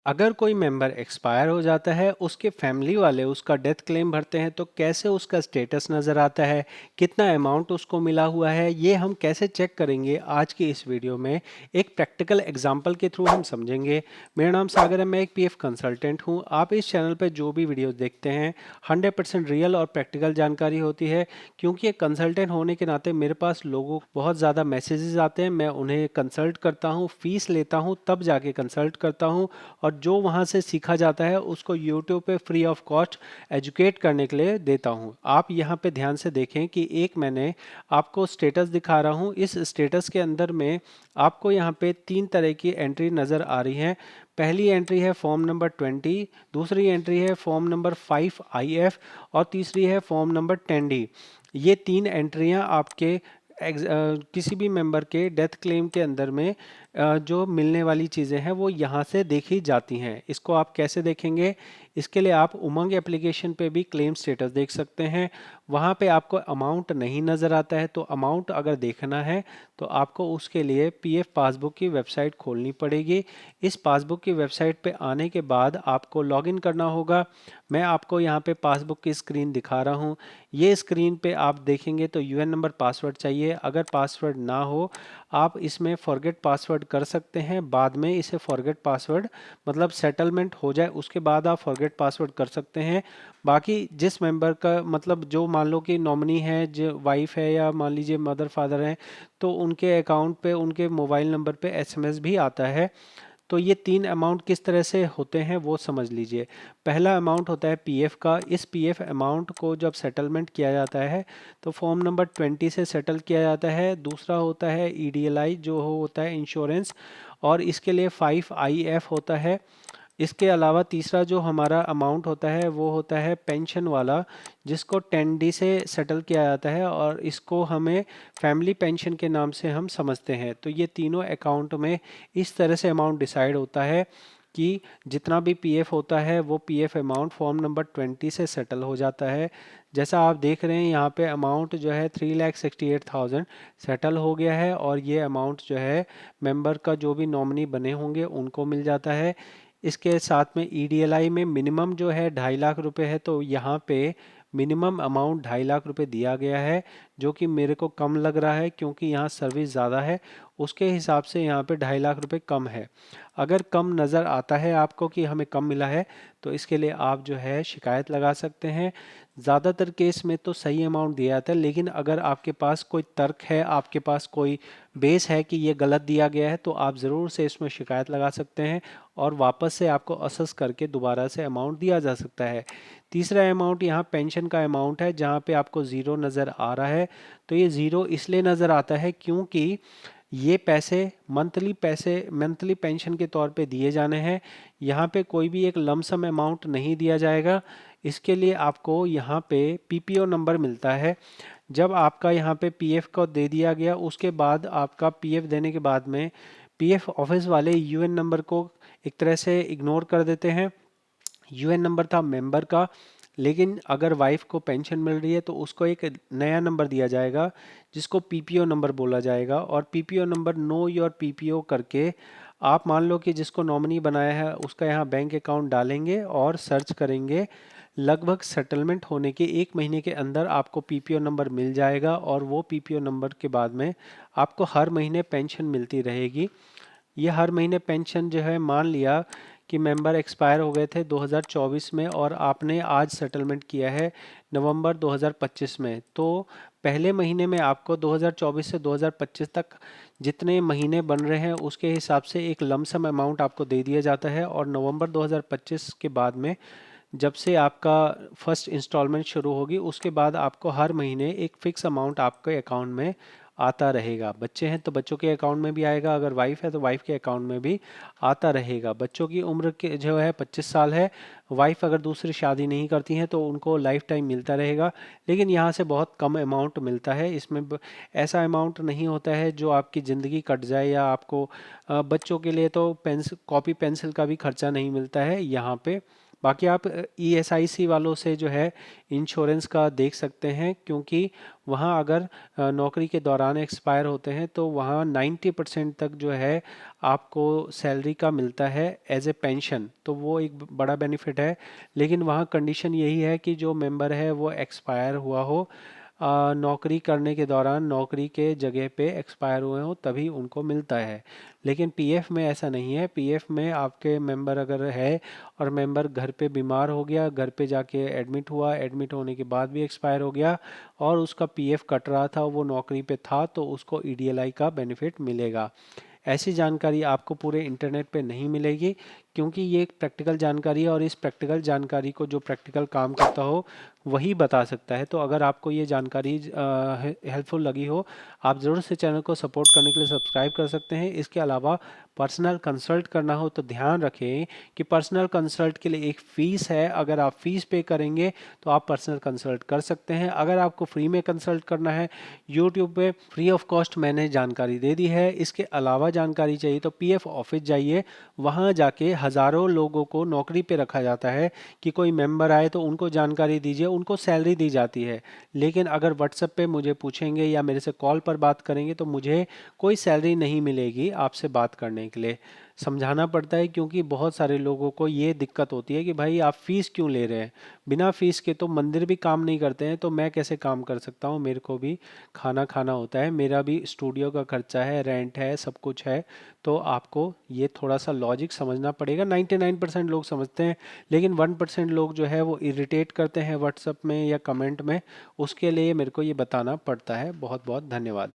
अगर कोई member expire हो जाता है, उसके फैमिली वाले उसका डेथ क्लेम भरते हैं तो कैसे उसका स्टेटस नज़र आता है, कितना अमाउंट उसको मिला हुआ है, ये हम कैसे चेक करेंगे आज की इस वीडियो में एक प्रैक्टिकल एग्जांपल के थ्रू हम समझेंगे। मेरा नाम सागर है, मैं एक पीएफ कंसल्टेंट हूँ। आप इस चैनल पर जो भी वीडियोस देखते हैं 100% रियल और प्रैक्टिकल जानकारी होती है। क्योंकि एक कंसल्टेंट होने के नाते मेरे पास लोगों बहुत ज़्यादा मैसेजेस आते हैं, मैं उन्हें कंसल्ट करता हूँ, फीस लेता हूँ, तब जाके कंसल्ट करता हूँ और जो वहाँ से सीखा जाता है उसको यूट्यूब पे फ्री ऑफ कॉस्ट एजुकेट करने के लिए देता हूँ। आप यहाँ पे ध्यान से देखें कि एक मैंने आपको स्टेटस दिखा रहा हूँ। इस स्टेटस के अंदर में आपको यहाँ पे 3 तरह की एंट्री नज़र आ रही हैं। पहली एंट्री है फॉर्म नंबर 20, दूसरी एंट्री है फॉर्म नंबर 5IF और तीसरी है फॉर्म नंबर 10D। ये 3 एंट्रियाँ आपके किसी भी मेंबर के डेथ क्लेम के अंदर में जो मिलने वाली चीज़ें हैं वो यहाँ से देखी जाती हैं। इसको आप कैसे देखेंगे? इसके लिए आप उमंग एप्लीकेशन पे भी क्लेम स्टेटस देख सकते हैं। वहाँ पे आपको अमाउंट नहीं नज़र आता है, तो अमाउंट अगर देखना है तो आपको उसके लिए पीएफ पासबुक की वेबसाइट खोलनी पड़ेगी। इस पासबुक की वेबसाइट पे आने के बाद आपको लॉगिन करना होगा। मैं आपको यहाँ पे पासबुक की स्क्रीन दिखा रहा हूँ। ये स्क्रीन पे आप देखेंगे तो यूएन नंबर पासवर्ड चाहिए। अगर पासवर्ड ना हो, आप इसमें फॉरगेट पासवर्ड कर सकते हैं। बाद में इसे फॉरगेट पासवर्ड मतलब सेटलमेंट हो जाए उसके बाद आप फॉरगेट पासवर्ड कर सकते हैं। बाकी जिस मेंबर का मतलब जो मान लो कि नॉमिनी है, जो वाइफ है या मान लीजिए मदर फादर हैं, तो उनके अकाउंट पे उनके मोबाइल नंबर पे एसएमएस भी आता है। तो ये 3 अमाउंट किस तरह से होते हैं वो समझ लीजिए। पहला अमाउंट होता है पीएफ का। इस पीएफ अमाउंट को जब सेटलमेंट किया जाता है तो फॉर्म नंबर 20 से सेटल किया जाता है। दूसरा होता है ईडीएलआई जो होता है इंश्योरेंस, और इसके लिए 5IF होता है। इसके अलावा तीसरा जो हमारा अमाउंट होता है वो होता है पेंशन वाला, जिसको 10D से सेटल किया जाता है और इसको हमें फैमिली पेंशन के नाम से हम समझते हैं। तो ये तीनों अकाउंट में इस तरह से अमाउंट डिसाइड होता है कि जितना भी पीएफ होता है वो पीएफ अमाउंट फॉर्म नंबर 20 से सेटल हो जाता है। जैसा आप देख रहे हैं यहाँ पे अमाउंट जो है 3,68,000 सेटल हो गया है, और ये अमाउंट जो है मेंबर का जो भी नॉमिनी बने होंगे उनको मिल जाता है। इसके साथ में ईडीएलआई में मिनिमम जो है 2.5 लाख रुपए है, तो यहाँ पे मिनिमम अमाउंट 2.5 लाख रुपए दिया गया है, जो कि मेरे को कम लग रहा है क्योंकि यहाँ सर्विस ज़्यादा है। उसके हिसाब से यहाँ पे 2.5 लाख रुपए कम है। अगर कम नज़र आता है आपको कि हमें कम मिला है, तो इसके लिए आप जो है शिकायत लगा सकते हैं। ज़्यादातर केस में तो सही अमाउंट दिया जाता है, लेकिन अगर आपके पास कोई तर्क है, आपके पास कोई बेस है कि ये गलत दिया गया है, तो आप ज़रूर से इसमें शिकायत लगा सकते हैं और वापस से आपको असेस करके दोबारा से अमाउंट दिया जा सकता है। तीसरा अमाउंट यहाँ पेंशन का अमाउंट है, जहाँ पे आपको ज़ीरो नज़र आ रहा है। तो ये ज़ीरो इसलिए नज़र आता है क्योंकि ये मंथली पेंशन के तौर पे दिए जाने हैं। यहाँ पे कोई भी एक लमसम अमाउंट नहीं दिया जाएगा। इसके लिए आपको यहाँ पे पीपीओ नंबर मिलता है। जब आपका यहाँ पे पीएफ को दे दिया गया, उसके बाद आपका पीएफ देने के बाद में पीएफ ऑफिस वाले यूएन नंबर को एक तरह से इग्नोर कर देते हैं। यूएन नंबर था मेंबर का, लेकिन अगर वाइफ को पेंशन मिल रही है तो उसको एक नया नंबर दिया जाएगा जिसको पीपीओ नंबर बोला जाएगा। और PPO number know your PPO करके आप मान लो कि जिसको नॉमिनी बनाया है उसका यहाँ बैंक अकाउंट डालेंगे और सर्च करेंगे। लगभग सेटलमेंट होने के 1 महीने के अंदर आपको पीपीओ नंबर मिल जाएगा, और वो पीपीओ नंबर के बाद में आपको हर महीने पेंशन मिलती रहेगी। ये हर महीने पेंशन जो है, मान लिया कि मेंबर एक्सपायर हो गए थे 2024 में और आपने आज सेटलमेंट किया है नवंबर 2025 में, तो पहले महीने में आपको 2024 से 2025 तक जितने महीने बन रहे हैं उसके हिसाब से एक लमसम अमाउंट आपको दे दिया जाता है। और नवंबर 2025 के बाद में जब से आपका फर्स्ट इंस्टॉलमेंट शुरू होगी उसके बाद आपको हर महीने एक फिक्स अमाउंट आपके अकाउंट में आता रहेगा। बच्चे हैं तो बच्चों के अकाउंट में भी आएगा, अगर वाइफ है तो वाइफ के अकाउंट में भी आता रहेगा। बच्चों की उम्र के जो है 25 साल है, वाइफ अगर दूसरी शादी नहीं करती हैं तो उनको लाइफ टाइम मिलता रहेगा। लेकिन यहाँ से बहुत कम अमाउंट मिलता है। इसमें ऐसा अमाउंट नहीं होता है जो आपकी ज़िंदगी कट जाए, या आपको बच्चों के लिए तो पेंसिल कॉपी पेंसिल का भी खर्चा नहीं मिलता है यहाँ पे। बाकी आप ईएसआईसी वालों से जो है इंश्योरेंस का देख सकते हैं, क्योंकि वहाँ अगर नौकरी के दौरान एक्सपायर होते हैं तो वहाँ 90% तक जो है आपको सैलरी का मिलता है एज ए पेंशन, तो वो एक बड़ा बेनिफिट है। लेकिन वहाँ कंडीशन यही है कि जो मेंबर है वो एक्सपायर हुआ हो, नौकरी करने के दौरान नौकरी के जगह पे एक्सपायर हुए हो तभी उनको मिलता है। लेकिन पीएफ में ऐसा नहीं है। पीएफ में आपके मेंबर अगर है और मेंबर घर पे बीमार हो गया, घर पे जाके एडमिट हुआ, एडमिट होने के बाद भी एक्सपायर हो गया और उसका पीएफ कट रहा था, वो नौकरी पे था, तो उसको ईडीएलआई का बेनिफिट मिलेगा। ऐसी जानकारी आपको पूरे इंटरनेट पे नहीं मिलेगी, क्योंकि ये एक प्रैक्टिकल जानकारी है और इस प्रैक्टिकल जानकारी को जो प्रैक्टिकल काम करता हो वही बता सकता है। तो अगर आपको ये जानकारी हेल्पफुल लगी हो, आप ज़रूर से चैनल को सपोर्ट करने के लिए सब्सक्राइब कर सकते हैं। इसके अलावा पर्सनल कंसल्ट करना हो तो ध्यान रखें कि पर्सनल कंसल्ट के लिए एक फ़ीस है। अगर आप फ़ीस पे करेंगे तो आप पर्सनल कंसल्ट कर सकते हैं। अगर आपको फ्री में कंसल्ट करना है, यूट्यूब पे फ्री ऑफ कॉस्ट मैंने जानकारी दे दी है। इसके अलावा जानकारी चाहिए तो पीएफ ऑफिस जाइए, वहाँ जाके हज़ारों लोगों को नौकरी पे रखा जाता है कि कोई मेंबर आए तो उनको जानकारी दीजिए, उनको सैलरी दी जाती है। लेकिन अगर व्हाट्सएप पे मुझे पूछेंगे या मेरे से कॉल पर बात करेंगे तो मुझे कोई सैलरी नहीं मिलेगी आपसे बात करने के लिए। समझाना पड़ता है, क्योंकि बहुत सारे लोगों को ये दिक्कत होती है कि भाई आप फीस क्यों ले रहे हैं, बिना फीस के तो मंदिर भी काम नहीं करते हैं, तो मैं कैसे काम कर सकता हूँ, मेरे को भी खाना खाना होता है, मेरा भी स्टूडियो का खर्चा है, रेंट है, सब कुछ है। तो आपको ये थोड़ा सा लॉजिक समझना पड़ेगा। 99% लोग समझते हैं, लेकिन 1% लोग जो है वो इरिटेट करते हैं व्हाट्सएप में या कमेंट में। उसके लिए मेरे को ये बताना पड़ता है। बहुत बहुत धन्यवाद।